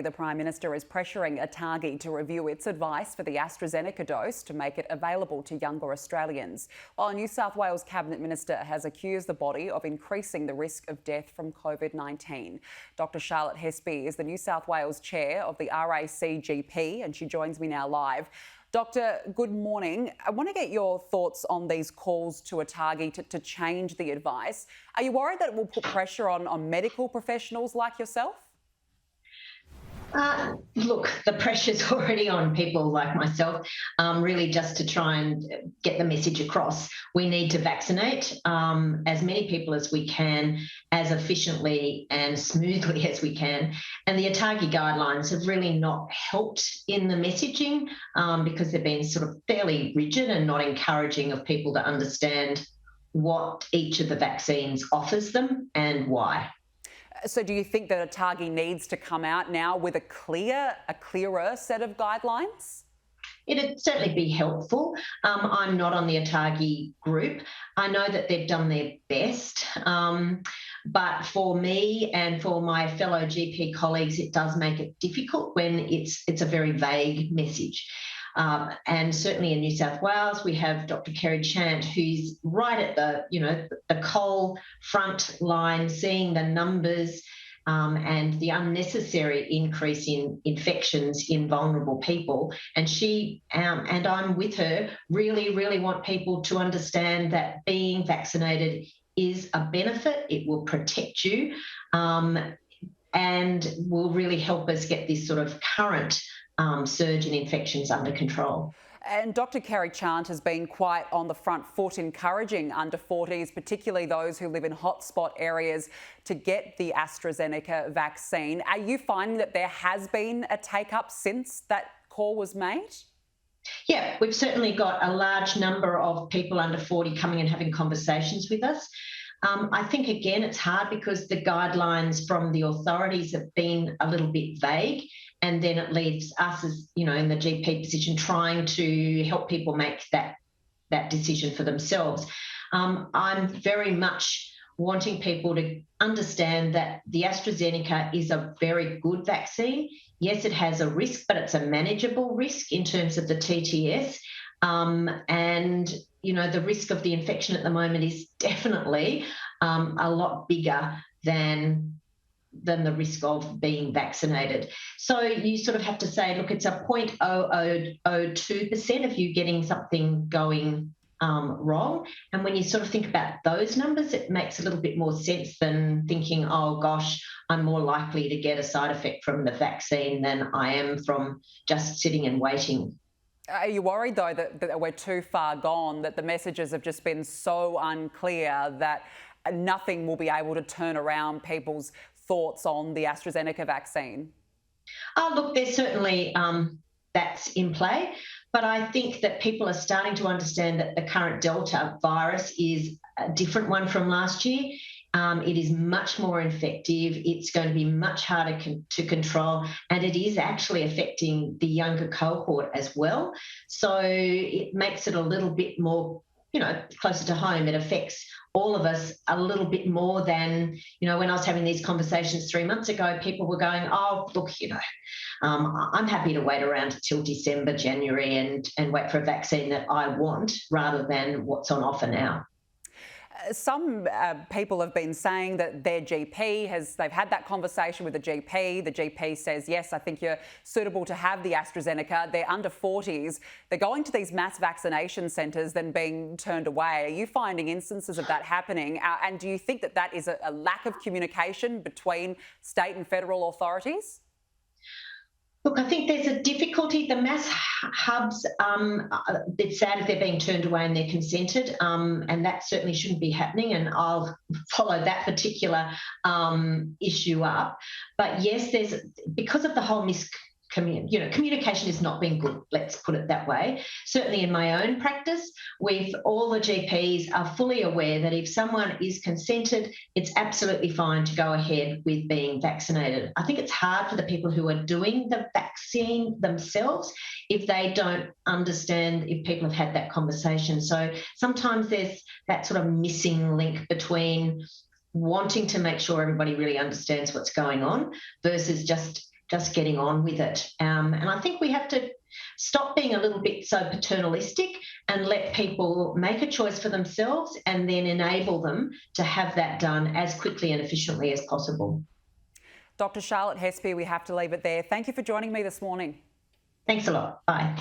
The Prime Minister is pressuring ATAGI to review its advice for the AstraZeneca dose to make it available to younger Australians, while a New South Wales Cabinet Minister has accused the body of increasing the risk of death from COVID-19. Dr Charlotte Hespe is the New South Wales Chair of the RACGP and she joins me now live. Doctor, good morning. I want to get your thoughts on these calls to ATAGI to change the advice. Are you worried that it will put pressure on medical professionals like yourself? Look, the pressure's already on people like myself, really just to try and get the message across. We need to vaccinate as many people as we can, as efficiently and smoothly as we can. And the ATAGI guidelines have really not helped in the messaging because they've been sort of fairly rigid and not encouraging of people to understand what each of the vaccines offers them and why. So do you think that ATAGI needs to come out now with a clearer set of guidelines? It'd certainly be helpful. I'm not on the ATAGI group. I know that they've done their best, but for me and for my fellow GP colleagues, it does make it difficult when it's a very vague message. And certainly in New South Wales, we have Dr Kerry Chant, who's right at the coal front line, seeing the numbers and the unnecessary increase in infections in vulnerable people. And she and I'm with her, really want people to understand that being vaccinated is a benefit. It will protect you and will really help us get this sort of current surge in infections under control. And Dr Kerry Chant has been quite on the front foot encouraging under 40s, particularly those who live in hotspot areas, to get the AstraZeneca vaccine. Are you finding that there has been a take-up since that call was made? Yeah, we've certainly got a large number of people under 40 coming and having conversations with us. I think, again, it's hard because the guidelines from the authorities have been a little bit vague, and then it leaves us, as in the GP position, trying to help people make that decision for themselves. I'm very much wanting people to understand that the AstraZeneca is a very good vaccine. Yes, it has a risk, but it's a manageable risk in terms of the TTS. And the risk of the infection at the moment is definitely a lot bigger than the risk of being vaccinated. So you sort of have to say, look, it's a 0.0002% of you getting something going wrong. And when you sort of think about those numbers, it makes a little bit more sense than thinking, oh gosh, I'm more likely to get a side effect from the vaccine than I am from just sitting and waiting. Are you worried, though, that we're too far gone, that the messages have just been so unclear that nothing will be able to turn around people's thoughts on the AstraZeneca vaccine? Look, there's certainly that's in play, but I think that people are starting to understand that the current Delta virus is a different one from last year. It is much more infective. It's going to be much harder to control, and it is actually affecting the younger cohort as well. So it makes it a little bit more, closer to home. It affects all of us a little bit more than, when I was having these conversations 3 months ago, people were going, oh, look, I'm happy to wait around until December, January and wait for a vaccine that I want rather than what's on offer now. Some people have been saying that their GP they've had that conversation with the GP. The GP says, yes, I think you're suitable to have the AstraZeneca. They're under 40s. They're going to these mass vaccination centres, then being turned away. Are you finding instances of that happening? And do you think that is a lack of communication between state and federal authorities? Look, I think there's a difficulty. The mass hubs, it's sad if they're being turned away and they're consented, and that certainly shouldn't be happening, and I'll follow that particular issue up. But yes, because of the whole communication has not been good, let's put it that way. Certainly in my own practice, with all the GPs are fully aware that if someone is consented, it's absolutely fine to go ahead with being vaccinated. I think it's hard for the people who are doing the vaccine themselves if they don't understand, if people have had that conversation. So sometimes there's that sort of missing link between wanting to make sure everybody really understands what's going on versus just just getting on with it. And I think we have to stop being a little bit so paternalistic and let people make a choice for themselves and then enable them to have that done as quickly and efficiently as possible. Dr. Charlotte Hespe, we have to leave it there. Thank you for joining me this morning. Thanks a lot. Bye.